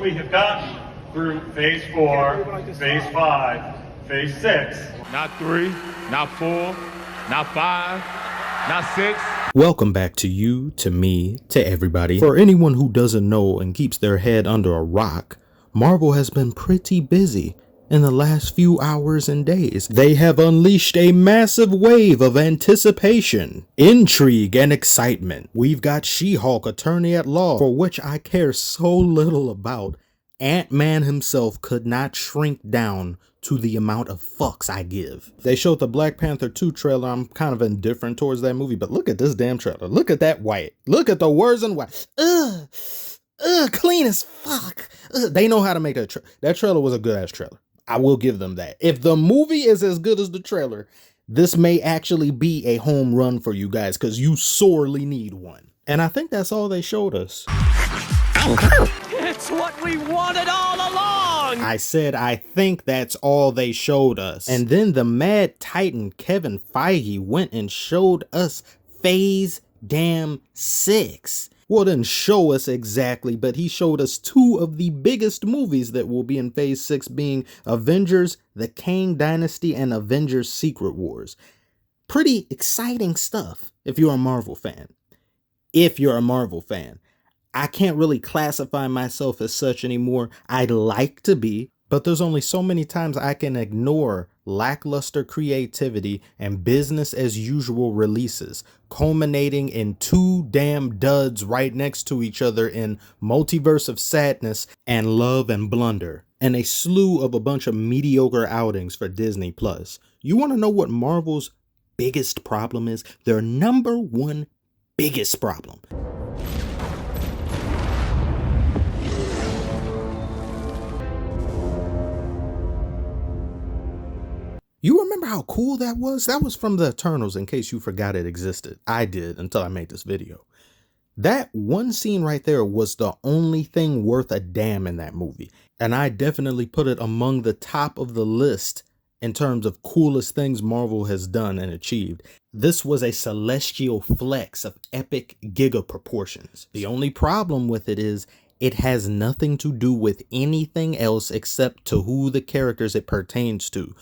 we have gotten through phase 4, phase 5, phase 6. Not 3, not 4, not 5, not 6. Welcome back to you, to me, to everybody. For anyone who doesn't know and keeps their head under a rock, Marvel has been pretty busy in the last few hours and days. They have unleashed a massive wave of anticipation, intrigue, and excitement. We've got She-Hulk Attorney at Law, for which I care so little about. Ant-Man himself could not shrink down to the amount of fucks I give. They showed the Black Panther 2 trailer. I'm kind of indifferent towards that movie, but look at this damn trailer. Look at that white. Look at the words in white. Clean as fuck. They know how to make that trailer was a good ass trailer. I will give them that. If the movie is as good as the trailer, this may actually be a home run for you guys because you sorely need one. And I think that's all they showed us. It's what we wanted all along! I said I think that's all they showed us. And then the Mad Titan Kevin Feige went and showed us Phase Damn 6. Well, didn't show us exactly, but he showed us two of the biggest movies that will be in Phase 6, being Avengers, The Kang Dynasty, and Avengers Secret Wars. Pretty exciting stuff if you're a Marvel fan. If you're a Marvel fan. I can't really classify myself as such anymore. I'd like to be, but there's only so many times I can ignore lackluster creativity and business as usual releases, culminating in two damn duds right next to each other in Multiverse of Sadness and Love and Blunder, and a slew of a bunch of mediocre outings for Disney Plus. You want to know what Marvel's biggest problem is? Their number one biggest problem. You remember how cool that was? That was from the Eternals, in case you forgot it existed. I did until I made this video. That one scene right there was the only thing worth a damn in that movie. And I definitely put it among the top of the list in terms of coolest things Marvel has done and achieved. This was a celestial flex of epic giga proportions. The only problem with it is it has nothing to do with anything else except to who the characters it pertains to.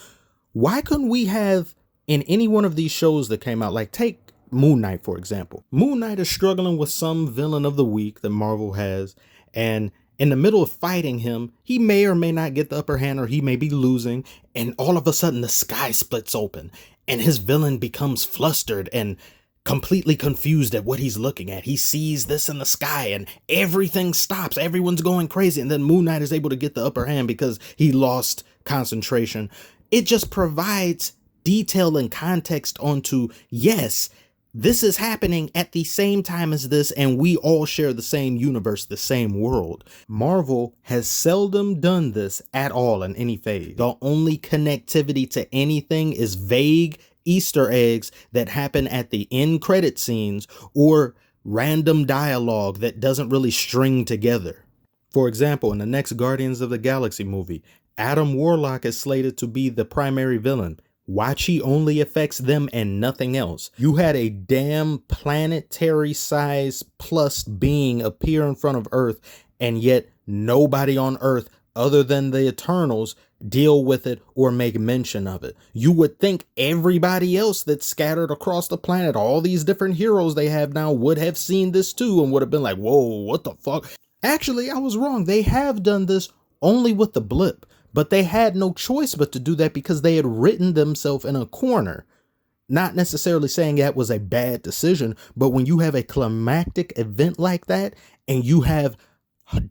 Why couldn't we have in any one of these shows that came out, like take Moon Knight, for example. Moon Knight is struggling with some villain of the week that Marvel has, and in the middle of fighting him, he may or may not get the upper hand, or he may be losing, and all of a sudden the sky splits open and his villain becomes flustered and completely confused at what he's looking at. He sees this in the sky and everything stops. Everyone's going crazy. And then Moon Knight is able to get the upper hand because he lost concentration. It just provides detail and context onto, yes, this is happening at the same time as this, and we all share the same universe, the same world. Marvel has seldom done this at all in any phase. The only connectivity to anything is vague Easter eggs that happen at the end credit scenes or random dialogue that doesn't really string together. For example, in the next Guardians of the Galaxy movie, Adam Warlock is slated to be the primary villain. Wachi only affects them and nothing else. You had a damn planetary size plus being appear in front of Earth, and yet nobody on Earth other than the Eternals deal with it or make mention of it. You would think everybody else that's scattered across the planet, all these different heroes they have now, would have seen this too and would have been like, whoa, what the fuck? Actually, I was wrong. They have done this only with the blip. But they had no choice but to do that because they had written themselves in a corner. Not necessarily saying that was a bad decision, but when you have a climactic event like that and you have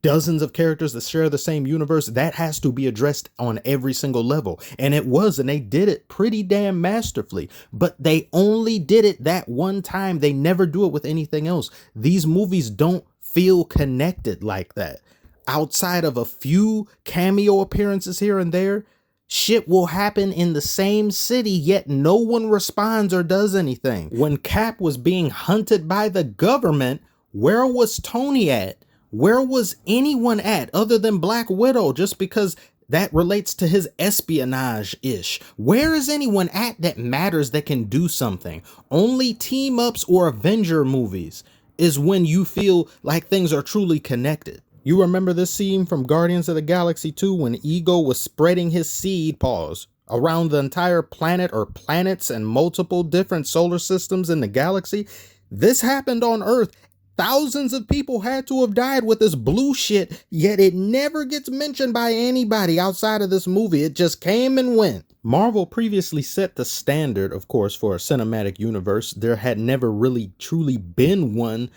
dozens of characters that share the same universe, that has to be addressed on every single level. And it was, and they did it pretty damn masterfully. But they only did it that one time. They never do it with anything else. These movies don't feel connected like that. Outside of a few cameo appearances here and there, shit will happen in the same city, yet no one responds or does anything. When Cap was being hunted by the government, where was Tony at? Where was anyone at other than Black Widow, just because that relates to his espionage-ish? Where is anyone at that matters that can do something? Only team-ups or Avenger movies is when you feel like things are truly connected. You remember this scene from Guardians of the Galaxy 2 when Ego was spreading his seed, pause, around the entire planet or planets and multiple different solar systems in the galaxy? This happened on Earth. Thousands of people had to have died with this blue shit, yet it never gets mentioned by anybody outside of this movie. It just came and went. Marvel previously set the standard, of course, for a cinematic universe. There had never really truly been one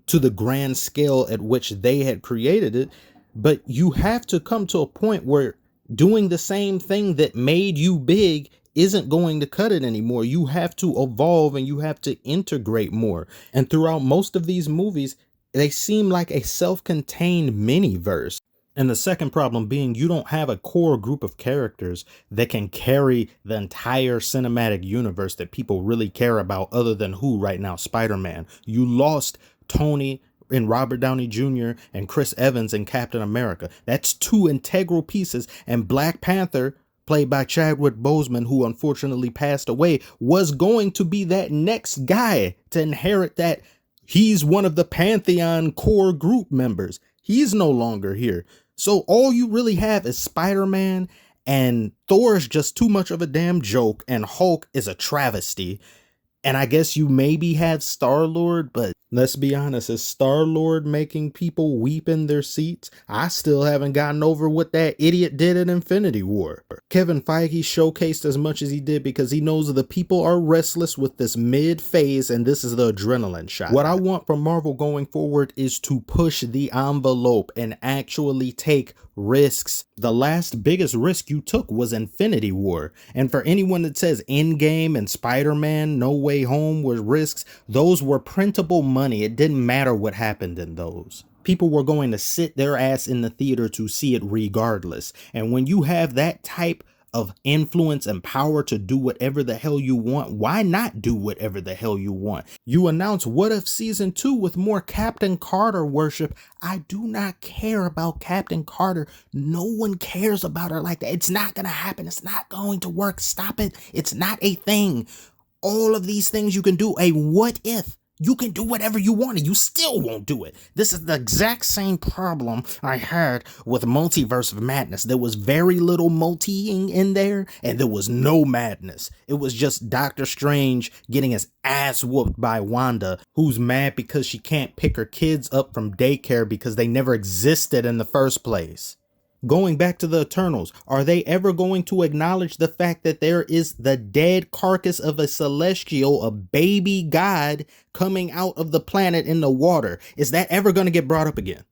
to the grand scale at which they had created it. But you have to come to a point where doing the same thing that made you big isn't going to cut it anymore. You have to evolve and you have to integrate more. And throughout most of these movies, they seem like a self-contained mini-verse. And the second problem being you don't have a core group of characters that can carry the entire cinematic universe that people really care about other than who right now? Spider-Man. You lost Tony and Robert Downey Jr. and Chris Evans and Captain America. That's two integral pieces. And Black Panther, played by Chadwick Boseman, who unfortunately passed away, was going to be that next guy to inherit that. He's one of the Pantheon core group members. He's no longer here. So all you really have is Spider-Man, and Thor's just too much of a damn joke, and Hulk is a travesty. And I guess you maybe have Star-Lord, but let's be honest, is Star-Lord making people weep in their seats? I still haven't gotten over what that idiot did in Infinity War. Kevin Feige showcased as much as he did because he knows the people are restless with this mid-phase, and this is the adrenaline shot. What I want from Marvel going forward is to push the envelope and actually take risks. The last biggest risk you took was Infinity War. And for anyone that says Endgame and Spider-Man No Way Home were risks, those were printable money. It didn't matter what happened in those. People were going to sit their ass in the theater to see it regardless. And when you have that type of influence and power to do whatever the hell you want, why not do whatever the hell you want? You announce What If Season 2 with more Captain Carter worship. I do not care about Captain Carter. No one cares about her like that. It's not going to happen. It's not going to work. Stop it. It's not a thing. All of these things you can do. A what if? You can do whatever you want and you still won't do it. This is the exact same problem I had with Multiverse of Madness. There was very little multiing in there and there was no madness. It was just Doctor Strange getting his ass whooped by Wanda, who's mad because she can't pick her kids up from daycare because they never existed in the first place. Going back to the Eternals, are they ever going to acknowledge the fact that there is the dead carcass of a celestial, a baby god, coming out of the planet in the water? Is that ever going to get brought up again?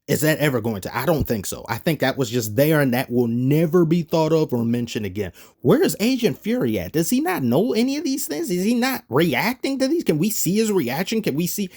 Is that ever going to? I don't think so. I think that was just there and that will never be thought of or mentioned again. Where is Agent Fury at? Does he not know any of these things? Is he not reacting to these? Can we see his reaction? Can we see?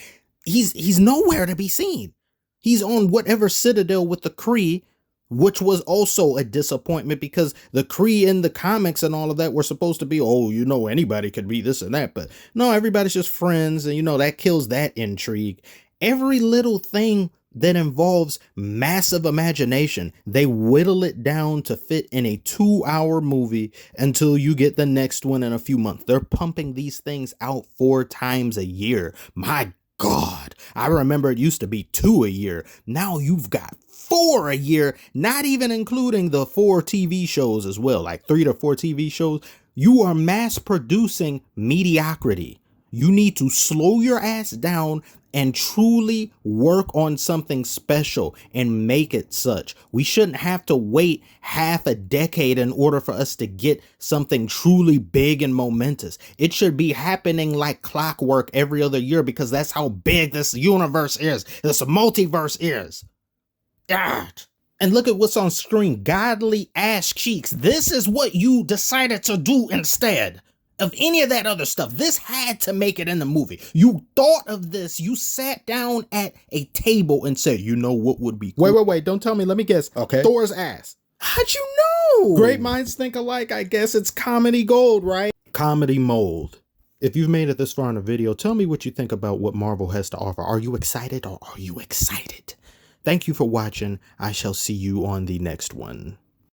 He's nowhere to be seen. He's on whatever Citadel with the Kree, which was also a disappointment because the Kree in the comics and all of that were supposed to be, oh, you know, anybody could be this and that. But no, everybody's just friends. And, you know, that kills that intrigue. Every little thing that involves massive imagination, they whittle it down to fit in a 2-hour movie until you get the next one in a few months. They're pumping these things out 4 times a year. My God, I remember it used to be 2 a year. Now you've got 4 a year, not even including the 4 TV shows as well, like 3 to 4 TV shows. You are mass producing mediocrity. You need to slow your ass down and truly work on something special and make it such. We shouldn't have to wait half a decade in order for us to get something truly big and momentous. It should be happening like clockwork every other year because that's how big this universe is, this multiverse is. God. And look at what's on screen. Godly ass cheeks. This is what you decided to do instead of any of that other stuff. This had to make it in the movie. You thought of this. You sat down at a table and said, you know what would be cool? Wait. Don't tell me. Let me guess. Okay. Thor's ass. How'd you know? Great minds think alike. I guess it's comedy gold, right? Comedy mold. If you've made it this far in the video, tell me what you think about what Marvel has to offer. Are you excited or are you excited? Thank you for watching. I shall see you on the next one.